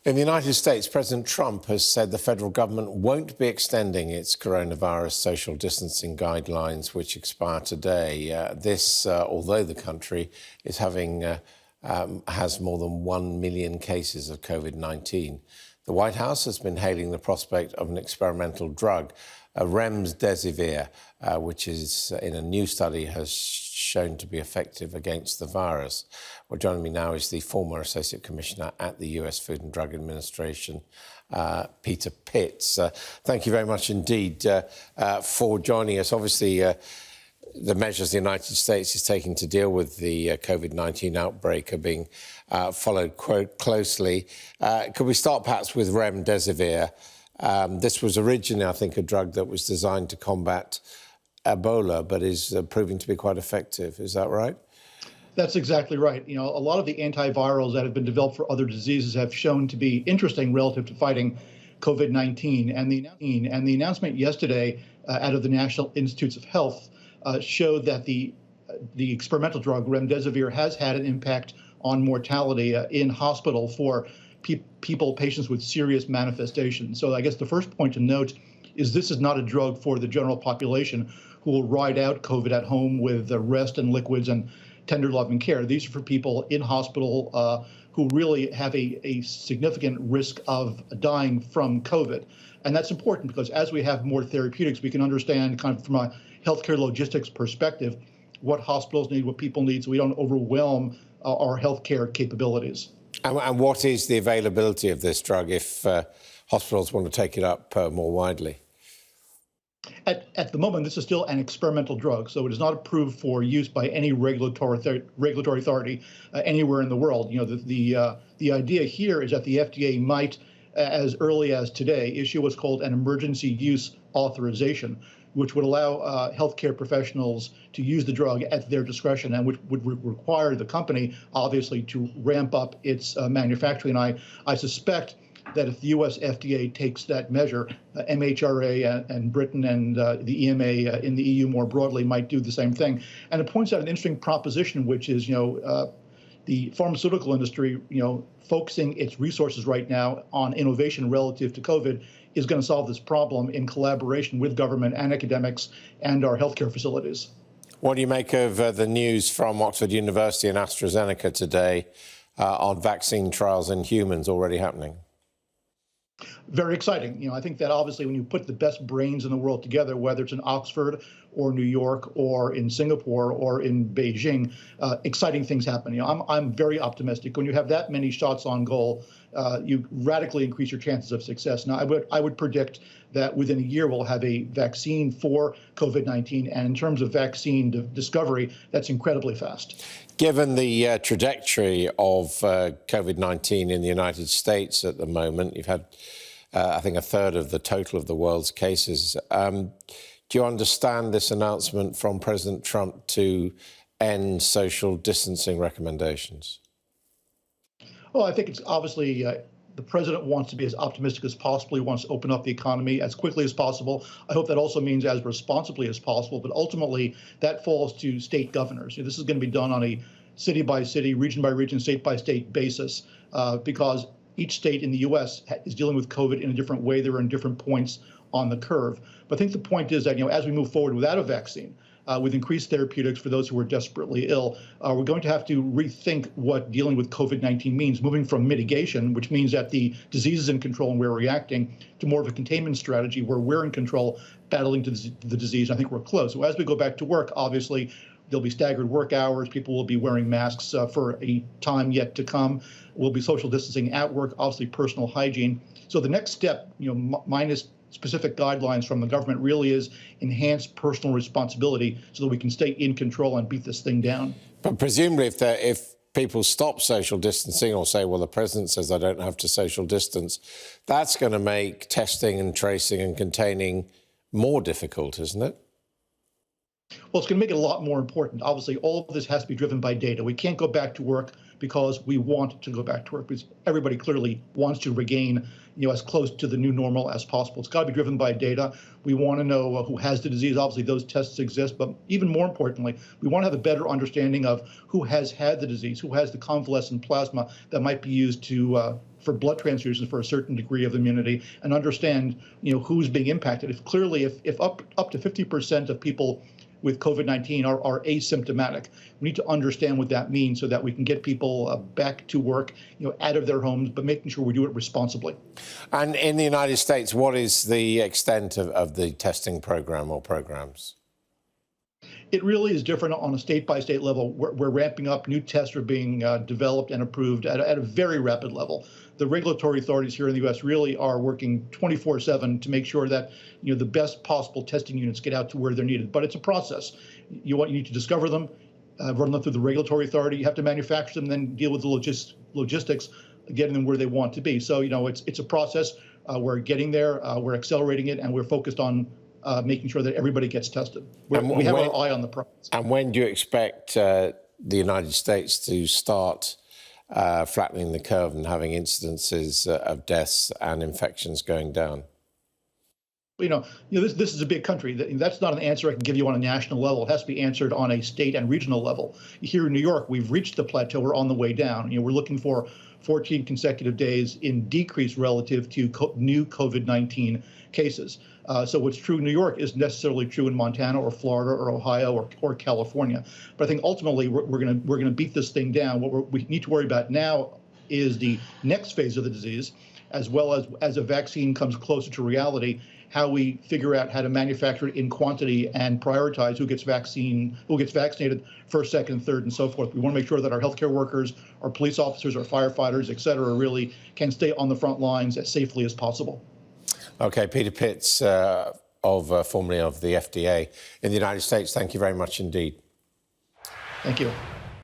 In the United States, President Trump has said the federal government won't be extending its coronavirus social distancing guidelines, which expire today. Although the country is has more than 1 million cases of COVID-19. The White House has been hailing the prospect of an experimental drug, Remedesivir, which is in a new study has shown to be effective against the virus. Well, joining me now is the former Associate Commissioner at the US Food and Drug Administration, Peter Pitts. Thank you very much indeed for joining us. Obviously, the measures the United States is taking to deal with the COVID-19 outbreak are being followed quite closely. Could we start perhaps with Remedesivir? This was originally, I think, a drug that was designed to combat Ebola, but is proving to be quite effective. Is that right? That's exactly right. You know, a lot of the antivirals that have been developed for other diseases have shown to be interesting relative to fighting COVID-19. And the announcement yesterday out of the National Institutes of Health showed that the experimental drug Remedesivir has had an impact on mortality in hospital for patients with serious manifestations. So I guess the first point to note is this is not a drug for the general population who will ride out COVID at home with rest and liquids and tender loving care. These are for people in hospital who really have a significant risk of dying from COVID. And that's important because as we have more therapeutics, we can understand kind of from a healthcare logistics perspective what hospitals need, what people need, so we don't overwhelm our healthcare capabilities. And what is the availability of this drug if hospitals want to take it up more widely? At the moment, this is still an experimental drug, so it is not approved for use by any regulatory authority anywhere in the world. You know, the idea here is that the FDA might, as early as today, issue what's called an emergency use authorization, which would allow healthcare professionals to use the drug at their discretion and which would require the company, obviously, to ramp up its manufacturing. I suspect that if the US FDA takes that measure, MHRA and Britain and the EMA in the EU more broadly might do the same thing. And it points out an interesting proposition, which is, the pharmaceutical industry, focusing its resources right now on innovation relative to COVID is going to solve this problem in collaboration with government and academics and our healthcare facilities. What do you make of the news from Oxford University and AstraZeneca today on vaccine trials in humans already happening? Very exciting. I think that obviously when you put the best brains in the world together, whether it's in Oxford or New York or in Singapore or in Beijing, exciting things happen. I'm very optimistic. When you have that many shots on goal, you radically increase your chances of success. Now, I would predict that within a year we'll have a vaccine for COVID-19, and in terms of vaccine discovery, that's incredibly fast. Given the trajectory of COVID-19 in the United States at the moment, you've had, I think, a third of the total of the world's cases. Do you understand this announcement from President Trump to end social distancing recommendations? Well, I think it's obviously the president wants to be as optimistic as possible. He wants to open up the economy as quickly as possible. I hope that also means as responsibly as possible. But ultimately, that falls to state governors. This is going to be done on a city by city, region by region, state by state basis, because each state in the U.S. is dealing with COVID in a different way. They're in different points on the curve. But I think the point is that, as we move forward without a vaccine, with increased therapeutics for those who are desperately ill, we're going to have to rethink what dealing with COVID-19 means, moving from mitigation, which means that the disease is in control and we're reacting, to more of a containment strategy where we're in control, battling to the disease. I think we're close. So as we go back to work, obviously, there'll be staggered work hours. People will be wearing masks for a time yet to come. We'll be social distancing at work, obviously personal hygiene. So the next step, minus specific guidelines from the government, really is enhanced personal responsibility so that we can stay in control and beat this thing down. But presumably if people stop social distancing or say, well, the president says I don't have to social distance, that's going to make testing and tracing and containing more difficult, isn't it? Well, it's going to make it a lot more important. Obviously, all of this has to be driven by data. We can't go back to work because we want to go back to work, because everybody clearly wants to regain, as close to the new normal as possible. It's got to be driven by data. We want to know who has the disease. Obviously, those tests exist, but even more importantly, we want to have a better understanding of who has had the disease, who has the convalescent plasma that might be used to for blood transfusions for a certain degree of immunity and understand, who's being impacted. If up to 50% of people with COVID-19 are asymptomatic, we need to understand what that means so that we can get people back to work, out of their homes, but making sure we do it responsibly. And in the United States, what is the extent of the testing program or programs? It really is different on a state-by-state level. We're ramping up. New tests are being developed and approved at a very rapid level. The regulatory authorities here in the U.S. really are working 24/7 to make sure that the best possible testing units get out to where they're needed. But it's a process. You need to discover them, run them through the regulatory authority. You have to manufacture them, then deal with the logistics, getting them where they want to be. So it's a process. We're getting there. We're accelerating it, and we're focused on making sure that everybody gets tested. We have our eye on the prize. And when do you expect the United States to start flattening the curve and having incidences of deaths and infections going down? This is a big country. That's not an answer I can give you on a national level. It has to be answered on a state and regional level. Here in New York, we've reached the plateau. We're on the way down. We're looking for 14 consecutive days in decrease relative to new COVID-19 cases. So what's true in New York is necessarily true in Montana or Florida or Ohio or California. But I think ultimately we're gonna beat this thing down. What we need to worry about now is the next phase of the disease, as well as a vaccine comes closer to reality, how we figure out how to manufacture it in quantity and prioritize who gets vaccinated first, second, third, and so forth. We want to make sure that our healthcare workers, our police officers, our firefighters, et cetera, really can stay on the front lines as safely as possible. Okay, Peter Pitts, formerly of the FDA in the United States, thank you very much indeed. Thank you.